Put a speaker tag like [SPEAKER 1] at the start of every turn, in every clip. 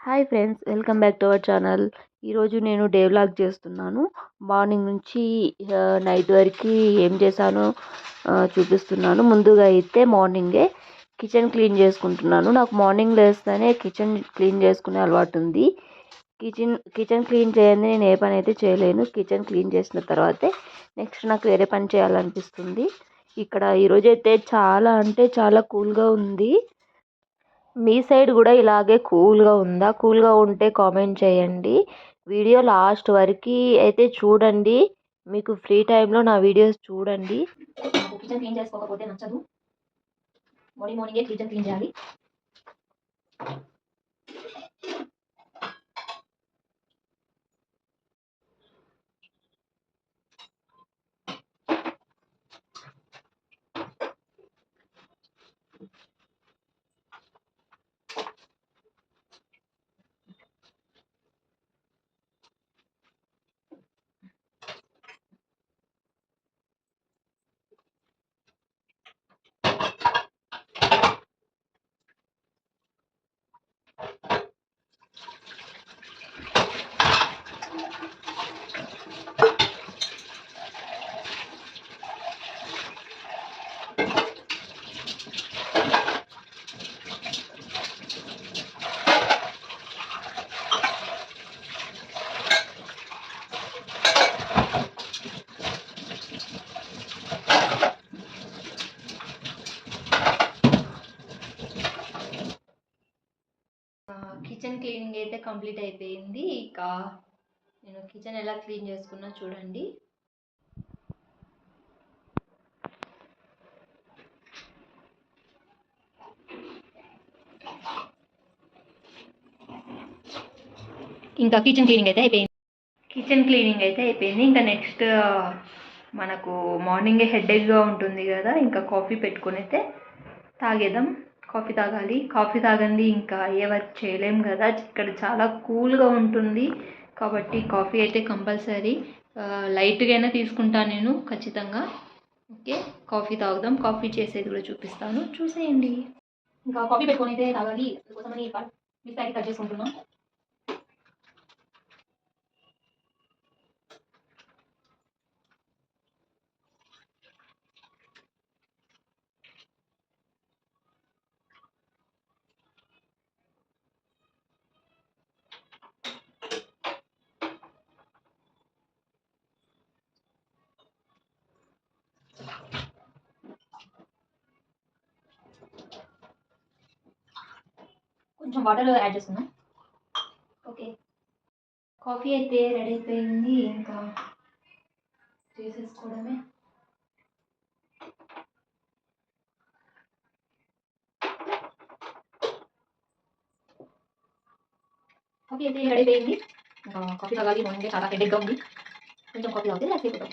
[SPEAKER 1] Hi friends, welcome back to our channel. ఈరోజు నేను day vlog చేస్తున్నాను. మార్నింగ్ నుంచి నైట్ వరకు ఏం చేశానో చూపిస్తున్నాను. ముందుగా అయితే మార్నింగే కిచెన్ క్లీన్ చేసుకుంటున్నాను. నాకు మార్నింగ్ లేస్తేనే కిచెన్ క్లీన్ చేసుకునే అలవాటు ఉంది. కిచెన్ క్లీన్ చేయండి నేను ఏ పని అయితే చేయలేను. కిచెన్ క్లీన్ చేసిన తర్వాతే నెక్స్ట్ నాకు వేరే పని చేయాలనిపిస్తుంది. ఇక్కడ ఈరోజు అయితే చాలా అంటే చాలా కూల్గా ఉంది. మీ సైడ్ కూడా ఇలాగే కూల్గా ఉందా? కూల్గా ఉంటే కామెంట్ చేయండి. వీడియో లాస్ట్ వరకు అయితే చూడండి. మీకు ఫ్రీ టైంలో నా వీడియోస్ చూడండి. కిచెన్ క్లీన్ చేసుకోకపోతే నచ్చదు. మార్నింగే కిచెన్ క్లీన్ చేయాలి. కిచెన్ క్లీనింగ్ అయితే కంప్లీట్ అయిపోయింది. ఇక నేను కిచెన్ ఎలా క్లీన్ చేసుకున్నా చూడండి. ఇంకా కిచెన్ క్లీనింగ్ అయితే అయిపోయింది. ఇంకా నెక్స్ట్ మనకు మార్నింగే హెడేక్గా ఉంటుంది కదా, ఇంకా కాఫీ పెట్టుకొని అయితే తాగేద్దాం. కాఫీ తాగాలి. కాఫీ తాగండి ఇంకా ఏ వర్క్ చేయలేం కదా. ఇక్కడ చాలా కూల్గా ఉంటుంది కాబట్టి కాఫీ అయితే కంపల్సరీ. లైట్గా అయినా తీసుకుంటాను నేను ఖచ్చితంగా. ఓకే, కాఫీ తాగుదాం. కాఫీ చేసేది కూడా చూపిస్తాను, చూసేయండి. ఇంకా కాఫీ పెట్టుకొని అయితే తాగాలి. అందుకోసమని మిస్ ప్యాకెట్ కట్ చేసుకుంటున్నాం. కొంచెం వాటర్ యాడ్ చేస్తున్నాం. ఓకే, కాఫీ అయితే రెడీ అయిపోయింది. ఇంకా చేసేసుకోవడమే. కాఫీ అయితే రెడీ అయిపోయింది. ఇంకా కాఫీ తాగాలి. మార్నింగ్ చాలా హెడేక్గా ఉంది. కొంచెం కాఫీ తాగితే రిలాక్స్ అయిపోతాం.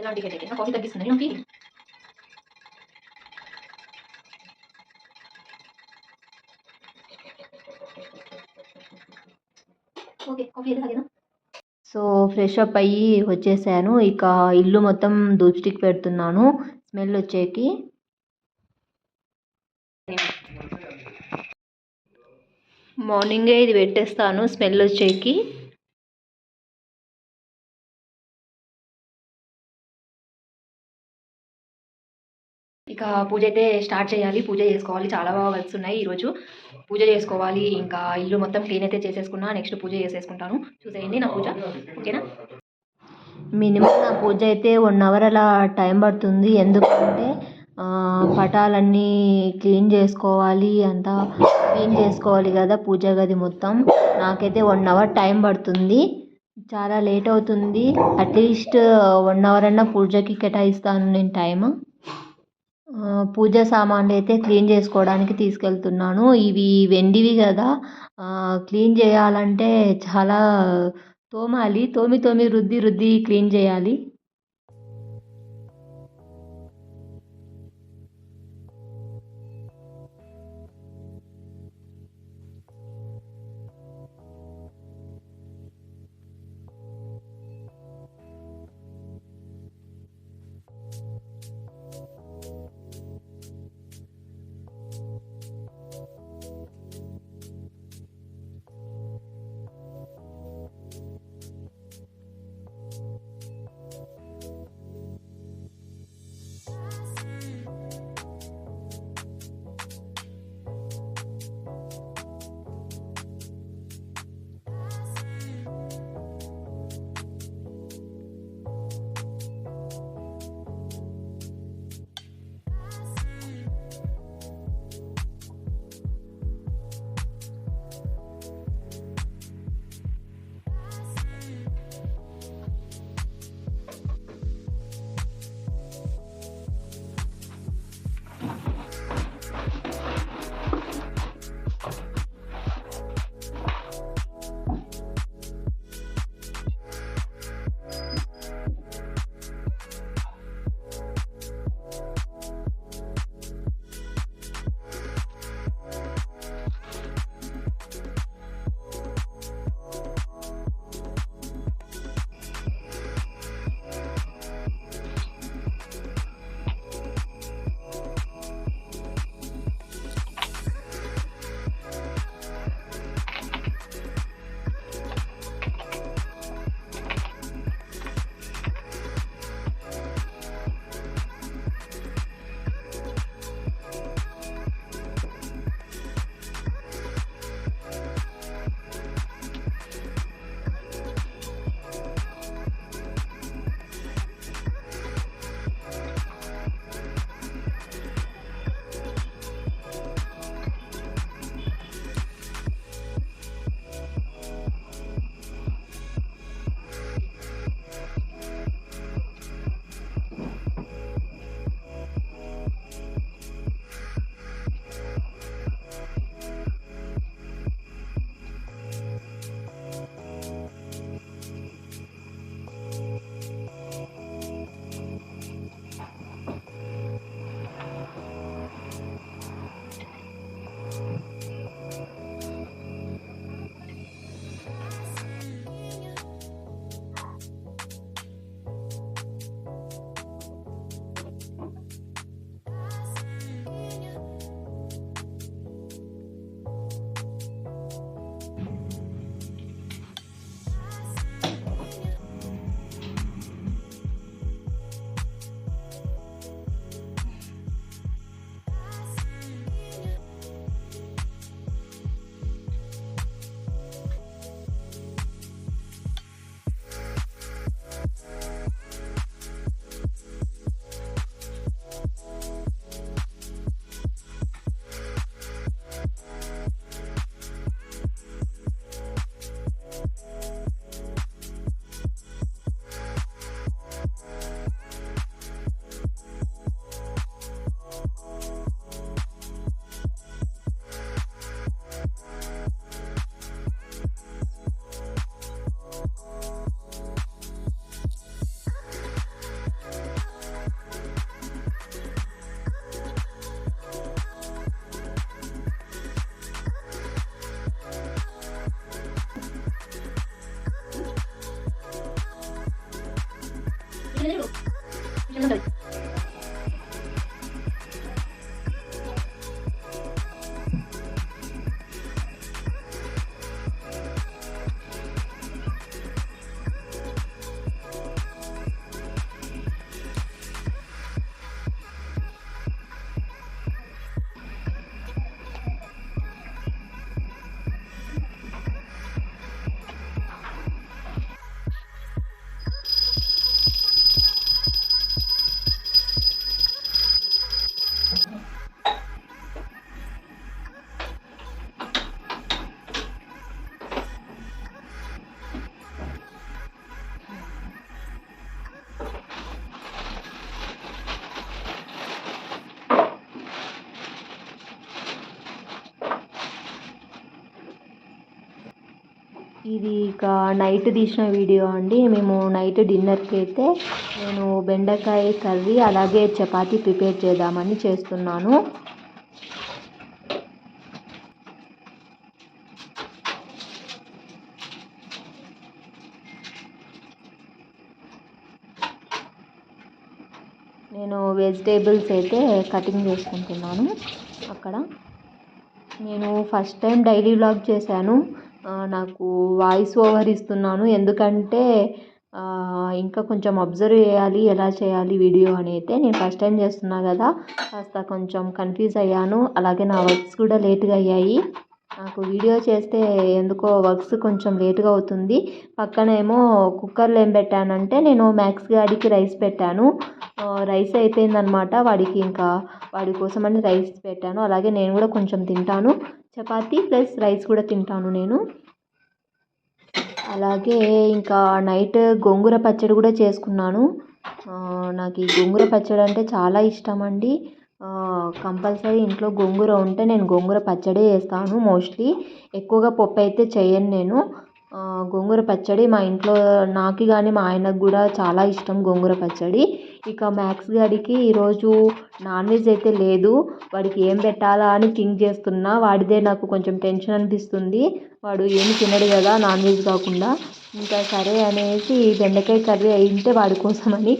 [SPEAKER 1] ఎలాంటి హెడేక్ అయినా కాఫీ తగ్గిస్తుంది నాకు ఫీలింగ్. ఓకే, కాఫీ అయితే తాగేనా. సో ఫ్రెష్ అప్ అయ్యి వచ్చేసాను. ఇక ఇల్లు మొత్తం దూస్టిక్ పెడుతున్నాను స్మెల్ వచ్చేకి. మార్నింగే ఇది పెట్టేస్తాను స్మెల్ వచ్చేకి. ఇక పూజ అయితే స్టార్ట్ చేయాలి. పూజ చేసుకోవాలి. చాలా బాగా వర్క్స్ ఉన్నాయి ఈరోజు. పూజ చేసుకోవాలి. ఇంకా ఇల్లు మొత్తం క్లీన్ అయితే చేసేసుకున్నా. నెక్స్ట్ పూజ చేసేసుకుంటాను. చూసేయండి నా పూజ. ఓకేనా. మినిమం నా పూజ అయితే 1 అవర్ అలా టైం పడుతుంది. ఎందుకంటే పటాలన్నీ క్లీన్ చేసుకోవాలి, అంతా క్లీన్ చేసుకోవాలి కదా పూజ గది మొత్తం. నాకైతే 1 అవర్ టైం పడుతుంది. చాలా లేట్ అవుతుంది. అట్లీస్ట్ 1 అవర్ అన్నా పూజకి కేటాయిస్తాను నేను టైం. పూజ సామాన్లు అయితే క్లీన్ చేసుకోవడానికి తీసుకెళ్తున్నాను. ఇవి వెండివి కదా, క్లీన్ చేయాలంటే చాలా తోమాలి. తోమి రుద్ది రుద్ది క్లీన్ చేయాలి. ఇది ఇక నైట్ తీసిన వీడియో అండి. మేము నైట్ డిన్నర్కి అయితే నేను బెండకాయ కర్రీ అలాగే చపాతీ ప్రిపేర్ చేద్దామని చేస్తున్నాను. నేను వెజిటేబుల్స్ అయితే కటింగ్ చేసుకుంటున్నాను. అక్కడ నేను ఫస్ట్ టైం డైలీ వ్లాగ్ చేశాను. నాకు వాయిస్ ఓవర్ ఇస్తున్నాను ఎందుకంటే ఇంకా కొంచెం అబ్జర్వ్ చేయాలి ఎలా చేయాలి వీడియో అని. అయితే నేను ఫస్ట్ టైం చేస్తున్నా కదా, కాస్త కొంచెం కన్ఫ్యూజ్ అయ్యాను. అలాగే నా వర్క్స్ కూడా లేట్గా అయ్యాయి. నాకు వీడియో చేస్తే ఎందుకో వర్క్స్ కొంచెం లేట్గా అవుతుంది. పక్కనేమో కుక్కర్లో ఏం పెట్టానంటే నేను మ్యాక్స్ గాడికి రైస్ పెట్టాను. రైస్ అయిపోయిందనమాట. వాడి కోసమని రైస్ పెట్టాను. అలాగే నేను కూడా కొంచెం తింటాను. చపాతీ ప్లస్ రైస్ కూడా తింటాను నేను. అలాగే ఇంకా నైట్ గోంగూర పచ్చడి కూడా చేసుకున్నాను. నాకు ఈ గోంగూర పచ్చడి అంటే చాలా ఇష్టం అండి. కంపల్సరీ ఇంట్లో గోంగూర ఉంటే నేను గోంగూర పచ్చడే చేస్తాను. మోస్ట్లీ ఎక్కువగా పప్పు అయితే చేయను నేను. గోంగూర పచ్చడి మా ఇంట్లో నాకు కానీ మా ఆయనకు కూడా చాలా ఇష్టం గోంగూర పచ్చడి. ఇక మ్యాక్స్ గాడికి ఈరోజు నాన్ వెజ్ అయితే లేదు. వాడికి ఏం పెట్టాలా అని థింక్ చేస్తున్నా. వాడిదే నాకు కొంచెం టెన్షన్ అనిపిస్తుంది. వాడు ఏమి తినడు కదా నాన్ వెజ్ కాకుండా. ఇంకా సరే అనేసి బెండకాయ కర్రీ అయింటే వాడి కోసమని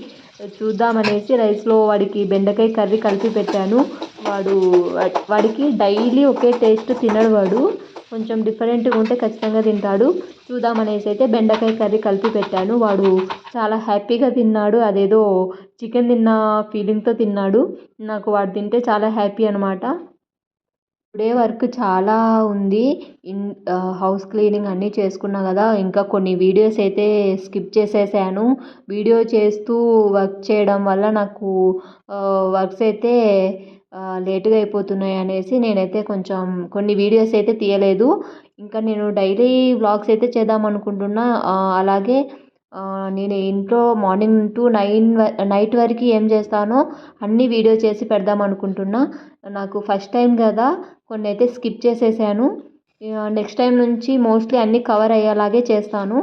[SPEAKER 1] చూద్దామనేసి రైస్లో వాడికి బెండకాయ కర్రీ కలిపి పెట్టాను. వాడికి డైలీ ఒకే టేస్ట్ తినడు. వాడు కొంచెం డిఫరెంట్గా ఉంటే ఖచ్చితంగా తింటాడు. చూద్దామనేసి అయితే బెండకాయ కర్రీ కలిపి పెట్టాను. వాడు చాలా హ్యాపీగా తిన్నాడు. అదేదో చికెన్ తిన్న ఫీలింగ్తో తిన్నాడు. నాకు వాడు తింటే చాలా హ్యాపీ అనమాట. టుడే వర్క్ చాలా ఉంది. హౌస్ క్లీనింగ్ అన్నీ చేసుకున్నా కదా, ఇంకా కొన్ని వీడియోస్ అయితే స్కిప్ చేసేసాను. వీడియో చేస్తూ వర్క్ చేయడం వల్ల నాకు వర్క్స్ అయితే లేటుగా అయిపోతున్నాయి అనేసి నేనైతే కొంచెం కొన్ని వీడియోస్ అయితే తీయలేదు. ఇంకా నేను డైలీ వ్లాగ్స్ అయితే చేద్దాం అనుకుంటున్నా. అలాగే నేను ఇంట్లో మార్నింగ్ టు నైట్ వరకు ఏం చేస్తానో అన్నీ వీడియో చేసి పెడదాం అనుకుంటున్నా. నాకు ఫస్ట్ టైం కదా, కొన్ని అయితే స్కిప్ చేసేసాను. నెక్స్ట్ టైం నుంచి మోస్ట్లీ అన్నీ కవర్ అయ్యేలాగే చేస్తాను.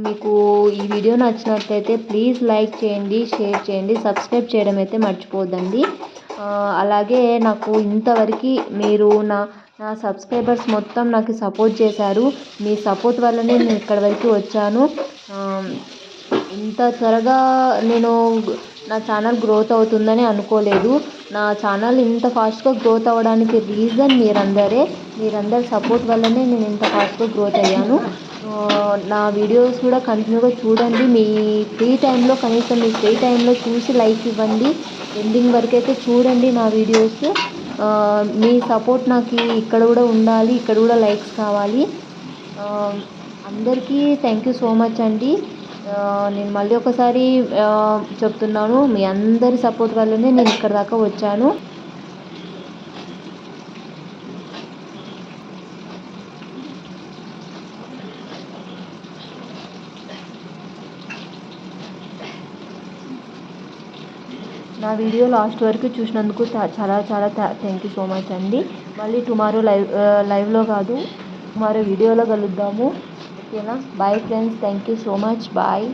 [SPEAKER 1] మీకు ఈ వీడియో నచ్చినట్లయితే ప్లీజ్ లైక్ చేయండి, షేర్ చేయండి, సబ్స్క్రైబ్ చేయడం అయితే మర్చిపోద్దండి. అలాగే నాకు ఇంతవరకు మీరు నా సబ్స్క్రైబర్స్ మొత్తం నాకు సపోర్ట్ చేశారు. మీ సపోర్ట్ వల్లనే నేను ఇక్కడి వరకు వచ్చాను. ఇంత త్వరగా నేను నా ఛానల్ గ్రోత్ అవుతుందని అనుకోలేదు. నా ఛానల్ ఇంత ఫాస్ట్గా గ్రోత్ అవ్వడానికి రీజన్ మీరందరి సపోర్ట్ వల్లనే నేను ఇంత ఫాస్ట్గా గ్రోత్ అయ్యాను. నా వీడియోస్ కూడా కంటిన్యూగా చూడండి. మీ ఫ్రీ టైంలో కనీసం మీ ఫ్రీ టైంలో చూసి లైక్ ఇవ్వండి. ఎండింగ్ వరకు అయితే చూడండి నా వీడియోస్. మీ సపోర్ట్ నాకు ఇక్కడ కూడా ఉండాలి, ఇక్కడ కూడా లైక్స్ కావాలి. అందరికీ థ్యాంక్ యూ సో మచ్ అండి. నేను మళ్ళీ ఒకసారి చెప్తున్నాను, మీ అందరి సపోర్ట్ వల్లనే నేను ఇక్కడ దాకా వచ్చాను. నా వీడియో లాస్ట్ వరకు చూసినందుకు చాలా చాలా థ్యాంక్ యూ సో మచ్ అండి. మళ్ళీ టుమారో లైవ్లో కాదు, టుమారో వీడియోలో కలుద్దాము. ఓకేనా? Bye friends, thank you so much. Bye.